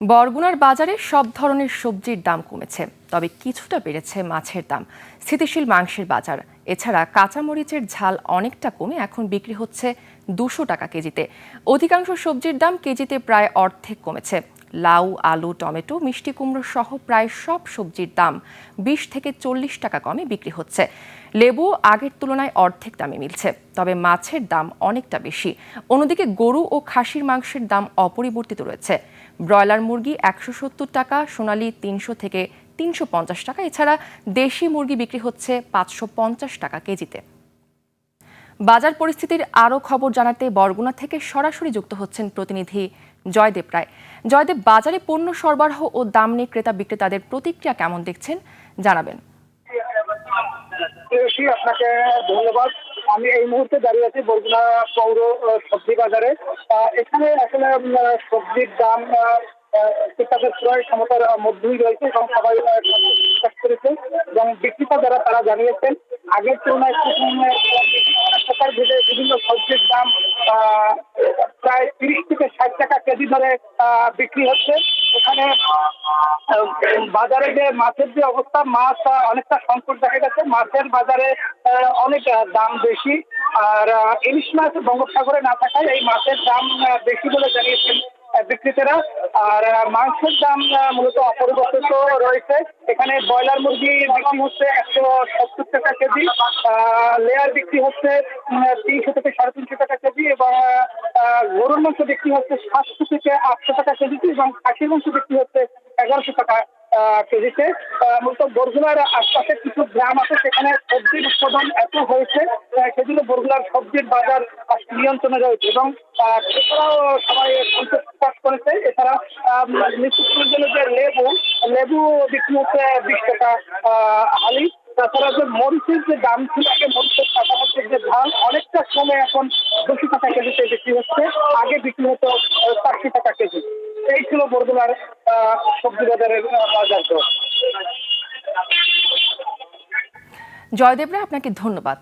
বরগুনার বাজারে সব ধরনের সবজির দাম কমেছে, তবে কিছুটা বেড়েছে মাছের দাম। স্থিতিশীল মাংসের বাজার। এছাড়া কাঁচামরিচের ঝাল অনেকটা কমে এখন বিক্রি হচ্ছে 200 টাকা কেজিতে। অধিকাংশ সবজির দাম কেজিতে প্রায় অর্ধেক কমেছে। লাউ, আলু, টমেটো, মিষ্টি কুমড়ো সহ প্রায় সব সবজির দাম 20 থেকে 40 টাকা কমে বিক্রি হচ্ছে। লেবু আগের তুলনায় অর্ধেক দামে মিলছে, তবে মাছের দাম অনেকটা বেশি। অন্যদিকে গরু ও খাসির মাংসের দাম অপরিবর্তিত রয়েছে। ব্রয়লার মুরগি 170 টাকা, সোনালী 300 থেকে 350 টাকা। এছাড়া দেশি মুরগি বিক্রি হচ্ছে 550 টাকা কেজিতে। বাজার পরিস্থিতির আরও খবর জানাতে বরগুনা থেকে সরাসরি যুক্ত হচ্ছেন প্রতিনিধি জয়দেব রায়। জয়দেব, বাজারে পণ্য সরবরাহ ও দাম নিয়ে ক্রেতা বিক্রেতাদের প্রতিক্রিয়া কেমন দেখছেন জানাবেন। আপনাকে ধন্যবাদ। আমি এই মুহূর্তে দাঁড়িয়ে আছি বরগুনা পৌর সবজি বাজারে। এখানে আসলে সবজির দাম ক্রেতাদের ক্রয় ক্ষমতার মধ্যেই রয়েছে এবং সবাই প্রকাশ করেছে এবং বিক্রেতা যারা তারা জানিয়েছেন আগের তুলনায় প্রকার ভেদে বিভিন্ন সবজির দাম প্রায় 30 থেকে 60 টাকা কেজি ধরে বিক্রি হচ্ছে। এখানে বাজারে যে মাছের যে অবস্থা, মাছ অনেকটা সংকট দেখা গেছে। মাছের বাজারে অনেক দাম বেশি। আর ইলিশ মাছ বঙ্গোপসাগরে না থাকায় এই মাছের দাম বেশি বলে জানিয়েছেন বিক্রেতারা। আর মাংসের দাম মূলত অপরিবর্তিত রয়েছে। এখানে ব্রয়লার মুরগি বিক্রি হচ্ছে 170 টাকা কেজি, লেয়ার বিক্রি হচ্ছে 300 থেকে 350 টাকা কেজি এবং গরুর মাংস বিক্রি হচ্ছে 700 থেকে 800 টাকা কেজিতে এবং খাসির মাংস বিক্রি হচ্ছে 1100 টাকা কেজিতে। মূলত বরগুনার আশপাশে কিছু গ্রাম আছে, সেখানে সবজির উৎপাদন এত হয়েছে সেজন্য বরগুনার সবজির বাজার নিয়ন্ত্রণে রয়েছে এবং এছাড়াও সবাই সন্তোষ প্রকাশ করেছে। এছাড়া নিত্য প্রয়োজনীয় যে লেবু বিক্রি হচ্ছে 20 টাকা হালি। তাছাড়া যে মরিচের যে দাম ছিল আগে, মরিচের কাঁচামরিচের যে ঝাল অনেকটা কমে এখন 200 টাকা কেজিতে বিক্রি হচ্ছে। আগে বিক্রি হতো 400 টাকা কেজি। এই ছিল বরগুনার সবজি বাজারের বাজার দর। জয়দেব রায়, আপনাকে ধন্যবাদ।